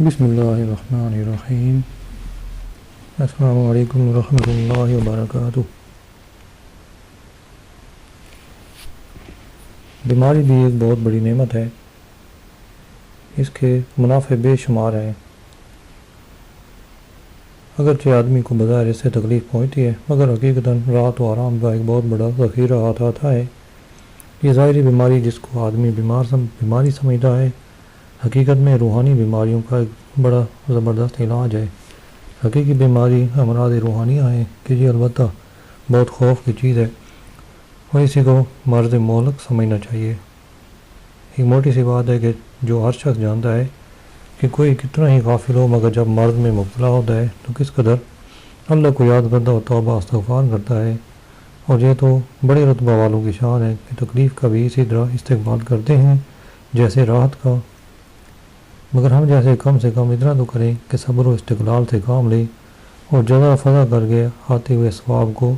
بسم اللہ الرحمن الرحیم۔ السلام علیکم ورحمۃ اللہ وبرکاتہ۔ بیماری بھی ایک بہت بڑی نعمت ہے، اس کے منافع بے شمار ہیں۔ اگرچہ آدمی کو بظاہر اس سے تکلیف پہنچتی ہے، مگر حقیقتاً راحت و آرام کا ایک بہت بڑا ذخیرہ ہاتھ آتا ہے۔ یہ ظاہری بیماری جس کو آدمی بیماری سمجھتا ہے، حقیقت میں روحانی بیماریوں کا ایک بڑا زبردست علاج ہے۔ حقیقی بیماری امراض روحانیہ ہیں کہ یہ البتہ بہت خوف کی چیز ہے اور اسی کو مرض مہلک سمجھنا چاہیے۔ ایک موٹی سی بات ہے کہ جو ہر شخص جانتا ہے کہ کوئی کتنا ہی غافل ہو، مگر جب مرض میں مبتلا ہوتا ہے تو کس قدر اللہ کو یاد کرتا اور توبہ استغفار کرتا ہے۔ اور یہ تو بڑے رتبہ والوں کی شان ہے کہ تکلیف کا بھی اسی طرح استقبال کرتے ہیں جیسے راحت کا۔ مگر ہم جیسے کم سے کم اتنا تو کریں کہ صبر و استقلال سے کام لیں اور جزا فضا کر کے آتے ہوئے ثواب کو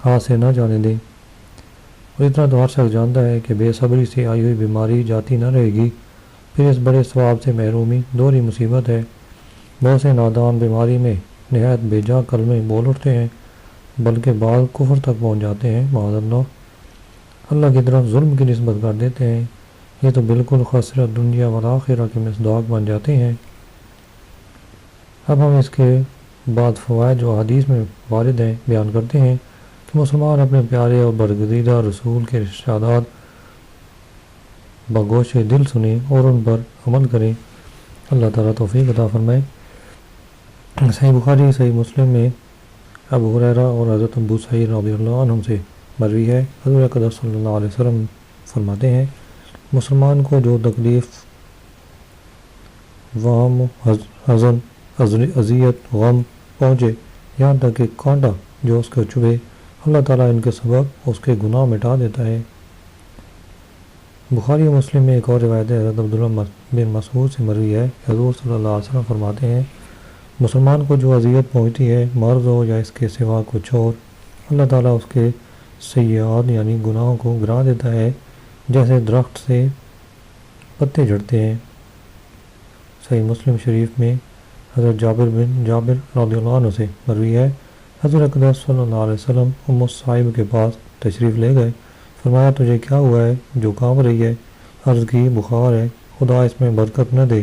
ہاتھ سے نہ جانے دیں۔ اور اتنا تو ہر شخص جانتا ہے کہ بے صبری سے آئی ہوئی بیماری جاتی نہ رہے گی، پھر اس بڑے ثواب سے محرومی دوہری مصیبت ہے۔ بہت سے نادان بیماری میں نہایت بے جا کلمے بول اٹھتے ہیں، بلکہ بعض کفر تک پہنچ جاتے ہیں۔ معاذ اللہ کی طرف ظلم کی نسبت کر دیتے ہیں۔ یہ تو بالکل خسرت دنیا والآخرہ کے مصداق بن جاتے ہیں۔ اب ہم اس کے بعد فوائد جو حدیث میں وارد ہیں بیان کرتے ہیں کہ مسلمان اپنے پیارے اور برگزیدہ رسول کے ارشادات بگوش دل سنیں اور ان پر عمل کریں۔ اللہ تعالیٰ توفیق عطا فرمائے۔ صحیح بخاری صحیح مسلم میں ابو ہریرہ اور حضرت ابو سعید رضی اللہ عنہ سے مروی ہے، حضور اقدس صلی اللہ علیہ وسلم فرماتے ہیں، مسلمان کو جو تکلیف، وہم، حزن، اذیت، غم پہنچے، یہاں تک کہ کانٹا جو اس کو چبھے، اللہ تعالیٰ ان کے سبب اس کے گناہ مٹا دیتا ہے۔ بخاری و مسلم میں ایک اور روایت ہے، حضرت عبداللہ بن مسعود سے مروی ہے، حضور صلی اللہ علیہ وسلم فرماتے ہیں، مسلمان کو جو اذیت پہنچتی ہے، مرض ہو یا اس کے سوا کچھ اور، اللہ تعالیٰ اس کے سیئات یعنی گناہوں کو گرا دیتا ہے جیسے درخت سے پتے جھڑتے ہیں۔ صحیح مسلم شریف میں حضرت جابر رضی اللہ عنہ سے مروی ہے، حضرت اقدس صلی اللہ علیہ وسلم ام صائب کے پاس تشریف لے گئے، فرمایا تجھے کیا ہوا ہے جو کانپ رہی ہے؟ عرض کی بخار ہے، خدا اس میں برکت نہ دے۔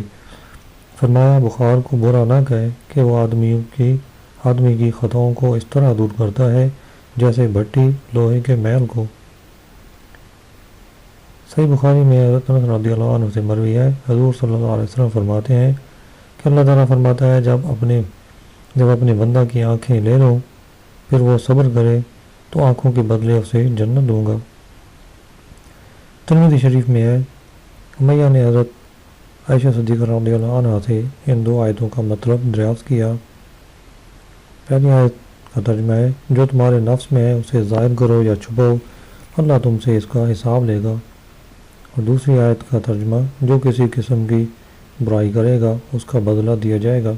فرمایا بخار کو برا نہ کہے کہ وہ آدمی کی خطاؤں کو اس طرح دور کرتا ہے جیسے بھٹی لوہے کے میل کو۔ صحیح بخاری میں حضرت انس رضی اللہ عنہ سے مروی ہے، حضور صلی اللہ علیہ وسلم فرماتے ہیں کہ اللہ تعالیٰ فرماتا ہے جب اپنے بندہ کی آنکھیں لے لو پھر وہ صبر کرے تو آنکھوں کے بدلے اسے جنت دوں گا۔ ترمذی شریف میں ہے، امیہ نے حضرت عائشہ صدیقہ رضی اللہ عنہ سے ان دو آیتوں کا مطلب دریافت کیا۔ پہلی آیت کا ترجمہ ہے، جو تمہارے نفس میں ہے اسے ظاہر کرو یا چھپاؤ، اللہ تم سے اس کا حساب لے گا۔ اور دوسری آیت کا ترجمہ، جو کسی قسم کی برائی کرے گا اس کا بدلہ دیا جائے گا،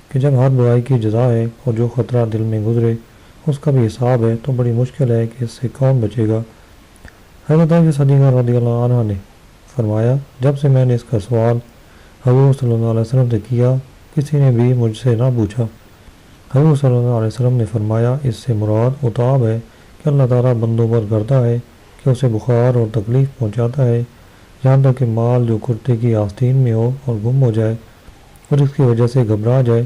کہ جب ہر برائی کی جزا ہے اور جو خطرہ دل میں گزرے اس کا بھی حساب ہے تو بڑی مشکل ہے کہ اس سے کون بچے گا۔ حضرت عائشہ صدیقہ رضی اللہ عنہ نے فرمایا، جب سے میں نے اس کا سوال حضور صلی اللہ علیہ وسلم سے کیا کسی نے بھی مجھ سے نہ پوچھا۔ حضور صلی اللہ علیہ وسلم نے فرمایا، اس سے مراد عتاب ہے کہ اللہ تعالیٰ بندوں پر کرتا ہے کہ اسے بخار اور تکلیف پہنچاتا ہے، یہاں تک کہ مال جو کرتے کی آستین میں ہو اور گم ہو جائے اور اس کی وجہ سے گھبرا جائے۔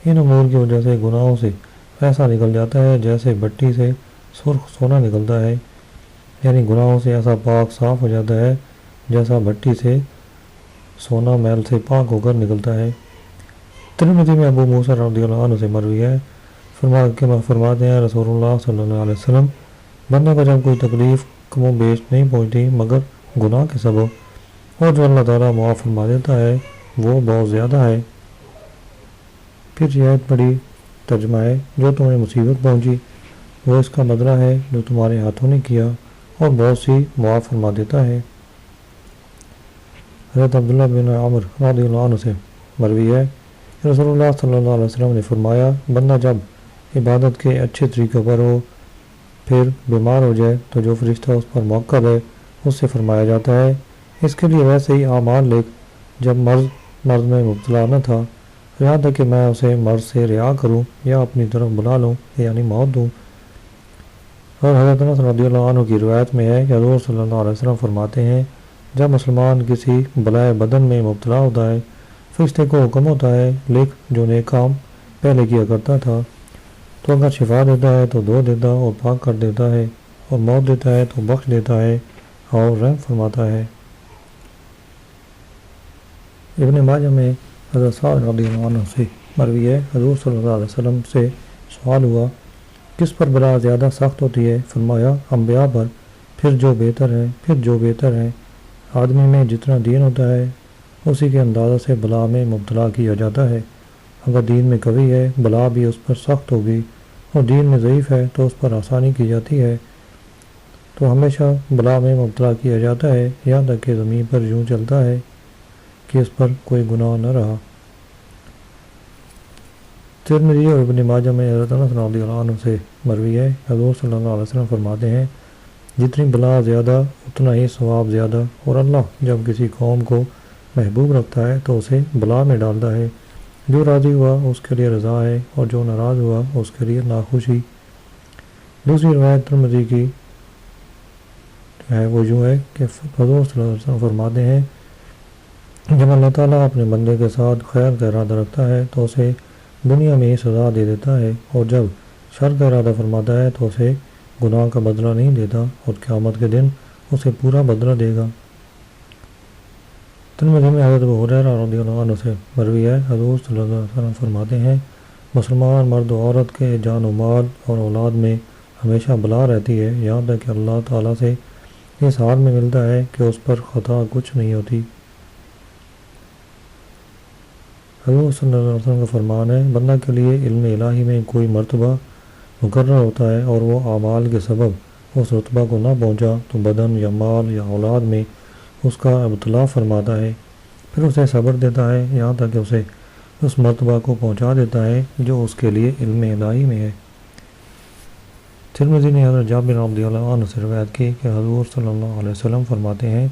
ان امور کی وجہ سے گناہوں سے ایسا نکل جاتا ہے جیسے بٹی سے سرخ سونا نکلتا ہے، یعنی گناہوں سے ایسا پاک صاف ہو جاتا ہے جیسا بٹی سے سونا میل سے پاک ہو کر نکلتا ہے۔ ترمذی میں ابو موسیٰ رضی اللہ عنہ سے مروی ہے، فرماتے ہیں رسول اللہ صلی اللہ علیہ وسلم، بندہ کو جب کوئی تکلیف کم و بیش نہیں پہنچتی مگر گناہ کے سبب، اور جو اللہ تعالیٰ معاف فرما دیتا ہے وہ بہت زیادہ ہے۔ پھر یہ آیت پڑھی، ترجمہ ہے، جو تمہیں مصیبت پہنچی وہ اس کا بدلہ ہے جو تمہارے ہاتھوں نے کیا اور بہت سی معاف فرما دیتا ہے۔ حضرت عبداللہ بن عمر رضی اللہ عنہ سے مروی ہے، رسول اللہ صلی اللہ علیہ وسلم نے فرمایا، بندہ جب عبادت کے اچھے طریقوں پر ہو پھر بیمار ہو جائے تو جو فرشتہ اس پر موکل ہے اس سے فرمایا جاتا ہے، اس کے لیے ویسے ہی اعمال لکھ، جب مرض مرض میں مبتلا نہ تھا، یہاں تک کہ میں اسے مرض سے رہا کروں یا اپنی طرف بلا لوں یعنی موت دوں۔ اور حضرت انس رضی اللہ عنہ کی روایت میں ہے کہ حضور صلی اللہ علیہ وسلم فرماتے ہیں جب مسلمان کسی بلائے بدن میں مبتلا ہوتا ہے، فرشتے کو حکم ہوتا ہے لکھ جو نیک کام پہلے کیا کرتا تھا، تو اگر شفا دیتا ہے تو دھو دیتا اور پاک کر دیتا ہے، اور موت دیتا ہے تو بخش دیتا ہے اور رحم فرماتا ہے۔ ابن ماجہ میں حضرت سعد رضی اللہ عنہ سے مروی ہے، حضور صلی اللہ علیہ وسلم سے سوال ہوا کس پر بلا زیادہ سخت ہوتی ہے؟ فرمایا انبیاء پر، پھر جو بہتر ہے۔ آدمی میں جتنا دین ہوتا ہے اسی کے اندازہ سے بلا میں مبتلا کیا جاتا ہے۔ اگر دین میں قوی ہے بلا بھی اس پر سخت ہوگی، اور دین میں ضعیف ہے تو اس پر آسانی کی جاتی ہے۔ تو ہمیشہ بلا میں مبتلا کیا جاتا ہے یہاں تک کہ زمین پر یوں چلتا ہے کہ اس پر کوئی گناہ نہ رہا۔ ترمذی اور ابن ماجہ میں حضرت انس رضی اللہ عنہ سے مروی ہے، حضور صلی اللہ علیہ وسلم فرماتے ہیں جتنی بلا زیادہ اتنا ہی ثواب زیادہ، اور اللہ جب کسی قوم کو محبوب رکھتا ہے تو اسے بلا میں ڈالتا ہے، جو راضی ہوا اس کے لیے رضا ہے اور جو ناراض ہوا اس کے لیے ناخوشی۔ دوسری روایت ترمذی کی ہے وہ یوں ہے کہ حضور صلی اللہ علیہ وسلم فرماتے ہیں جب اللہ تعالیٰ اپنے بندے کے ساتھ خیر کا ارادہ رکھتا ہے تو اسے دنیا میں ہی سزا دے دیتا ہے، اور جب شر کا ارادہ فرماتا ہے تو اسے گناہ کا بدلہ نہیں دیتا، اور قیامت کے دن اسے پورا بدلہ دے گا۔ ترمذی میں حضرت ابو ہریرہ رضی اللہ عنہ سے مروی ہے، حضور صلی اللہ علیہ وسلم فرماتے ہیں مسلمان مرد و عورت کے جان و مال اور اولاد میں ہمیشہ بلا رہتی ہے، یہاں تک کہ اللہ تعالیٰ سے اس حال میں ملتا ہے کہ اس پر خطا کچھ نہیں ہوتی۔ حضور صلی اللہ علیہ وسلم کا فرمان ہے بندہ کے لیے علم الہی میں کوئی مرتبہ مقرر ہوتا ہے اور وہ اعمال کے سبب اس رتبہ کو نہ پہنچا تو بدن یا مال یا اولاد میں اس کا ابتلا فرماتا ہے، پھر اسے صبر دیتا ہے یہاں تک کہ اسے اس مرتبہ کو پہنچا دیتا ہے جو اس کے لیے علم الہی میں ہے۔ ترمذی نے حضرت جابر رضی اللہ عنہ سے روایت کی کہ حضور صلی اللہ علیہ وسلم فرماتے ہیں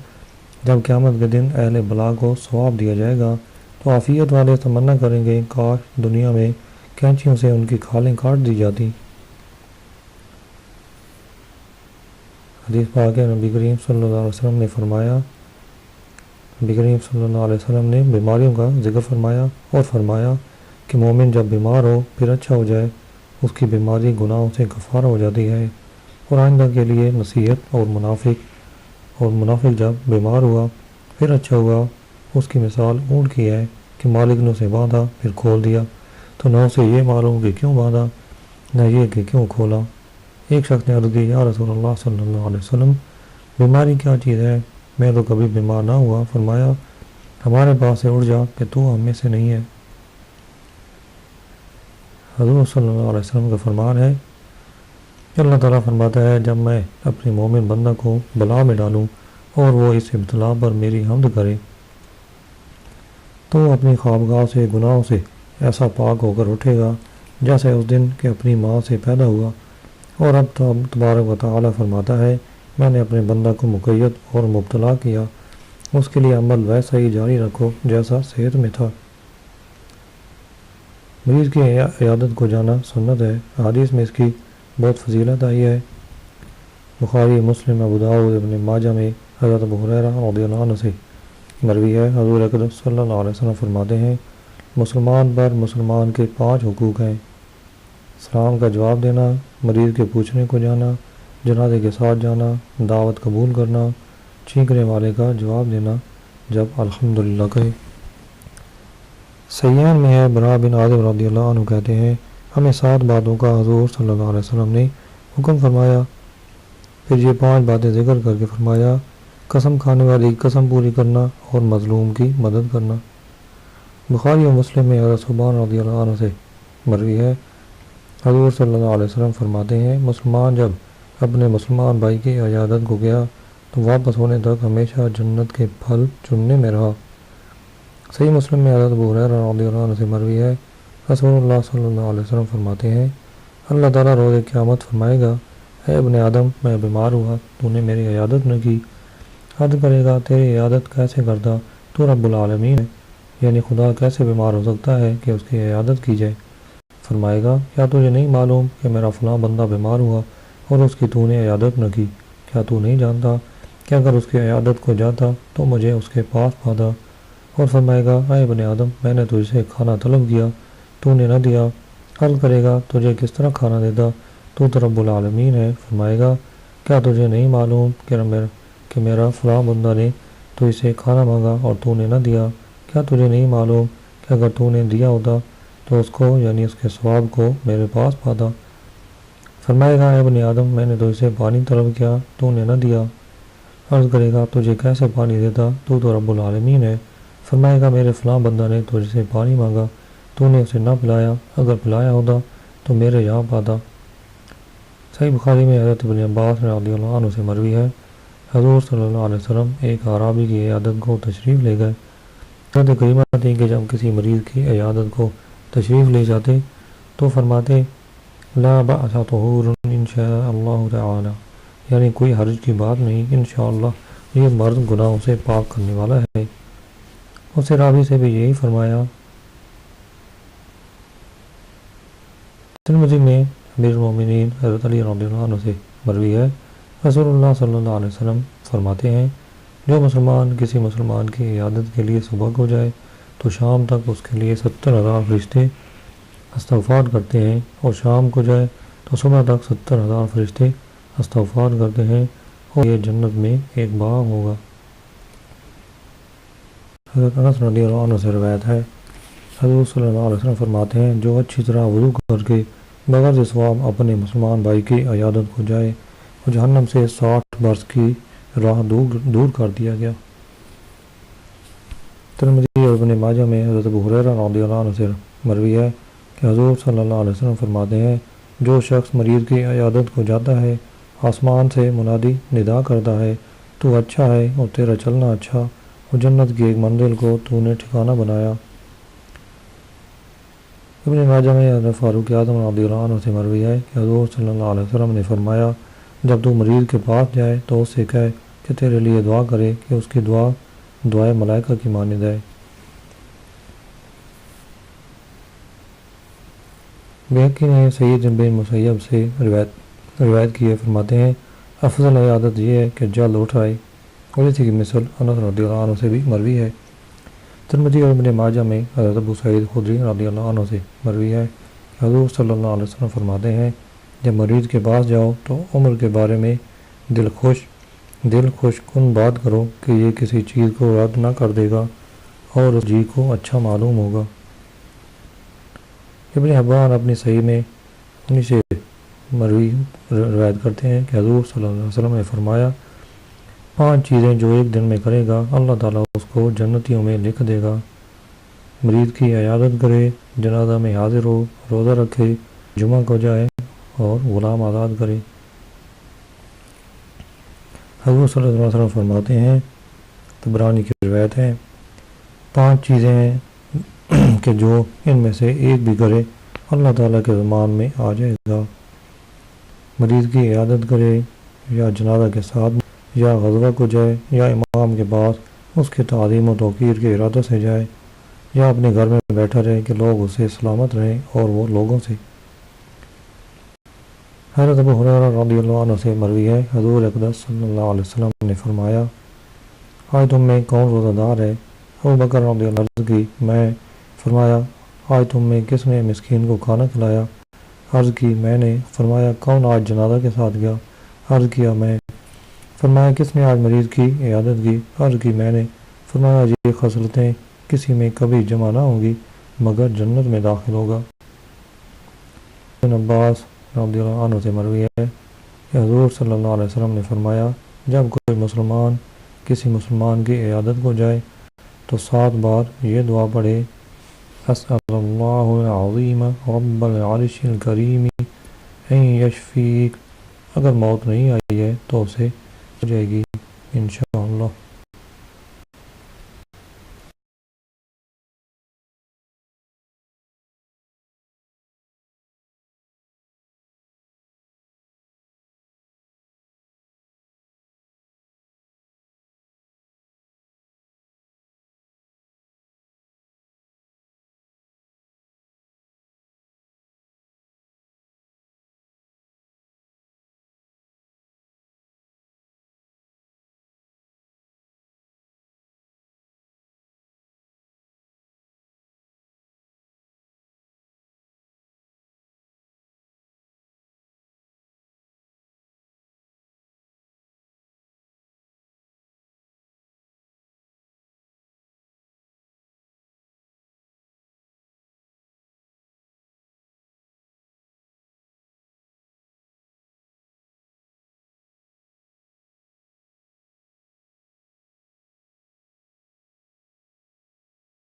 جب قیامت کے دن اہل بلا کو ثواب دیا جائے گا تو عافیت والے تمنا کریں گے کاش دنیا میں کینچیوں سے ان کی کھالیں کاٹ دی جاتی۔ حدیث پاک ہے نبی کریم صلی اللہ علیہ وسلم نے فرمایا، نبی کریم صلی اللہ علیہ وسلم نے بیماریوں کا ذکر فرمایا اور فرمایا کہ مومن جب بیمار ہو پھر اچھا ہو جائے اس کی بیماری گناہوں سے کفارہ ہو جاتی ہے، اور آئندہ کے لیے نصیحت۔ اور منافق جب بیمار ہوا پھر اچھا ہوا اس کی مثال اونٹ کی ہے کہ مالک نے اسے باندھا پھر کھول دیا، تو نہ اسے یہ معلوم کہ کیوں باندھا نہ یہ کہ کیوں کھولا۔ ایک شخص نے عرض کی یا رسول اللہ صلی اللہ علیہ وسلم بیماری کیا چیز ہے؟ میں تو کبھی بیمار نہ ہوا۔ فرمایا ہمارے پاس سے اڑ جا کہ تو ہم میں سے نہیں ہے۔ حضور صلی اللہ علیہ وسلم کا فرمان ہے کہ اللہ تعالیٰ فرماتا ہے جب میں اپنے مومن بندہ کو بلا میں ڈالوں اور وہ اس ابتلا پر میری حمد کرے تو وہ اپنی خوابگاہ سے گناہوں سے ایسا پاک ہو کر اٹھے گا جیسے اس دن کہ اپنی ماں سے پیدا ہوا۔ اور اب تبارک و تعالیٰ فرماتا ہے میں نے اپنے بندہ کو مقید اور مبتلا کیا، اس کے لیے عمل ویسا ہی جاری رکھو جیسا صحت میں تھا۔ مریض کی عیادت کو جانا سنت ہے، حدیث میں اس کی بہت فضیلت آئی ہے۔ بخاری، مسلم، ابو داؤد، ابن ماجہ میں حضرت ابو ہریرہ رضی اللہ عنہ سے مروی ہے، حضور اکرم صلی اللہ علیہ وسلم فرماتے ہیں مسلمان پر مسلمان کے 5 حقوق ہیں: سلام کا جواب دینا، مریض کے پوچھنے کو جانا، جنازے کے ساتھ جانا، دعوت قبول کرنا، چینکنے والے کا جواب دینا جب الحمدللہ کہے۔ سیان میں ہے برا بن عازب رضی اللہ عنہ کہتے ہیں ہمیں 7 باتوں کا حضور صلی اللہ علیہ وسلم نے حکم فرمایا، پھر یہ 5 باتیں ذکر کر کے فرمایا قسم کھانے والی قسم پوری کرنا اور مظلوم کی مدد کرنا۔ بخاری و مسلم میں حضرت ثوبان رضی اللہ عنہ سے مروی ہے، حضور صلی اللہ علیہ وسلم فرماتے ہیں مسلمان جب اپنے مسلمان بھائی کی عیادت کو گیا تو واپس ہونے تک ہمیشہ جنت کے پھل چننے میں رہا۔ صحیح مسلم میں حضرت ابو ہریرہ رضی اللہ عنہ سے مروی ہے، رسول اللہ صلی اللہ علیہ وسلم فرماتے ہیں اللہ تعالیٰ روز قیامت فرمائے گا اے ابن آدم میں بیمار ہوا تو نے میری عیادت نہ کی، عرض کرے گا تیری عیادت کیسے کرتا تو رب العالمین ہے، یعنی خدا کیسے بیمار ہو سکتا ہے کہ اس کی عیادت کی جائے؟ فرمائے گا کیا تجھے نہیں معلوم کہ میرا فلاں بندہ بیمار ہوا اور اس کی تو نے عیادت نہ کی؟ کیا تو نہیں جانتا کہ اگر اس کی عیادت کو جاتا تو مجھے اس کے پاس پاتا؟ اور فرمائے گا اے ابن آدم، میں نے تجھ سے کھانا طلب کیا، تو نے نہ دیا۔ عرض کرے گا تجھے کس طرح کھانا دیتا، تو رب العالمین ہے۔ فرمائے گا کیا تجھے نہیں معلوم کہ میرا فلاں بندہ نے تجھ سے کھانا مانگا اور تو نے نہ دیا؟ کیا تجھے نہیں معلوم کہ اگر تو نے دیا ہوتا تو اس کو یعنی اس کے ثواب کو میرے پاس پاتا؟ فرمائے گا اے ابن آدم، میں نے تجھ سے پانی طلب کیا، تو نے نہ دیا۔ عرض کرے گا تجھے کیسے پانی دیتا، تو رب العالمین ہے۔ فرمائے گا میرے فلاں بندہ نے تجھ سے پانی مانگا، تو نے اسے نہ پلایا، اگر پلایا ہوتا تو میرے یہاں پاتا۔ صحیح بخاری میں حضرت ابن عباس رضی اللہ عنہ سے مروی ہے، حضور صلی اللہ علیہ وسلم ایک اعرابی کی عیادت کو تشریف لے گئے۔ حضرت کریمہ تھی کہ جب کسی مریض کی عیادت کو تشریف لے جاتے تو فرماتے لا بأس طہور انشاء اللہ تعالی، یعنی کوئی حرج کی بات نہیں، انشاءاللہ یہ مرد گناہوں سے پاک کرنے والا ہے۔ اس رابی سے بھی یہی فرمایا۔ ترمذی میں امیر المومنین حضرت علی رضی اللہ عنہ سے مروی ہے، رسول اللہ صلی اللہ علیہ وسلم فرماتے ہیں جو مسلمان کسی مسلمان کی عیادت کے لیے صبح کو جائے تو شام تک اس کے لیے 70,000 فرشتے استغفار کرتے ہیں، اور شام کو جائے تو صبح تک 70,000 فرشتے استغفار کرتے ہیں، اور یہ جنت میں ایک باغ ہوگا۔ حضرت انس رضی اللہ عنہ سے روایت ہے، حضور صلی اللہ علیہ وسلم فرماتے ہیں جو اچھی طرح وضو کر کے بغیر ثواب اپنے مسلمان بھائی کی عیادت کو جائے وہ جہنم سے 60 برس کی راہ دور کر دیا گیا۔ ترمذی اور ابن ماجہ میں حضرت ابو ہریرہ رضی اللہ عنہ سے مروی ہے کہ حضور صلی اللہ علیہ وسلم فرماتے ہیں جو شخص مریض کی عیادت کو جاتا ہے آسمان سے منادی ندا کرتا ہے تو اچھا ہے اور تیرا چلنا اچھا، اور جنت کی ایک منزل کو تو نے ٹھکانہ بنایا۔ ابن ماجہ میں حضرت فاروق اعظم رضی اللہ عنہ سے مروی ہے کہ حضور صلی اللہ علیہ وسلم نے فرمایا جب تو مریض کے پاس جائے تو اس سے کہے کہ تیرے لیے دعا کرے کہ اس کی دعائے ملائکہ کی مانند ہے۔ بحقی نے سعید بن مسیب سے روایت کی ہے، فرماتے ہیں افضل عیادت یہ ہے کہ جلد اٹھ آئے، اور اسی کی مثل انس رضی اللہ عنہ سے بھی مروی ہے۔ ترمذی اور ابن ماجہ میں حضرت ابو سعید خدری رضی اللہ عنہ سے مروی ہے کہ حضور صلی اللہ علیہ وسلم فرماتے ہیں جب مریض کے پاس جاؤ تو عمر کے بارے میں دل خوش کن بات کرو کہ یہ کسی چیز کو رد نہ کر دے گا اور اس جی کو اچھا معلوم ہوگا۔ ابن حبان اپنی صحیح میں انہی سے مروی روایت کرتے ہیں کہ حضور صلی اللہ علیہ وسلم نے فرمایا 5 چیزیں جو ایک دن میں کرے گا اللہ تعالیٰ اس کو جنتیوں میں لکھ دے گا: مریض کی عیادت کرے، جنازہ میں حاضر ہو، روزہ رکھے، جمعہ کو جائے اور غلام آزاد کرے۔ حضور صلی اللہ علیہ وسلم فرماتے ہیں، طبرانی کی روایت ہے، 5 چیزیں ہیں کہ جو ان میں سے ایک بھی کرے اللہ تعالیٰ کے ضمان میں آ جائے گا: مریض کی عیادت کرے، یا جنازہ کے ساتھ، یا غزوہ کو جائے، یا امام کے پاس اس کے تعظیم و توقیر کے ارادے سے جائے، یا اپنے گھر میں بیٹھا رہے کہ لوگ اسے سلامت رہیں اور وہ لوگوں سے۔ حضرت ابو ہریرہ رضی اللہ عنہ سے مروی ہے، حضور اقدس صلی اللہ علیہ وسلم نے فرمایا آج تم میں کون روزہ دار ہے؟ ابو بکر رضی اللہ عنہ کی میں۔ فرمایا آج تم میں کس نے مسکین کو کھانا کھلایا؟ عرض کی میں نے۔ فرمایا کون آج جنازہ کے ساتھ گیا؟ عرض کیا میں۔ فرمایا کس نے آج مریض کی عیادت کی؟ عرض کی میں نے۔ فرمایا یہ خصلتیں کسی میں کبھی جمع نہ ہوں گی مگر جنت میں داخل ہوگا۔ ابن عباس رضی اللہ عنہ سے مروی ہے کہ حضور صلی اللہ علیہ وسلم نے فرمایا جب کوئی مسلمان کسی مسلمان کی عیادت کو جائے تو 7 بار یہ دعا پڑھے: اسأل اللہ العظیم رب العرش الکریم ان یشفیک۔ اگر موت نہیں آئی ہے تو اسے ہو جائے گی انشاءاللہ۔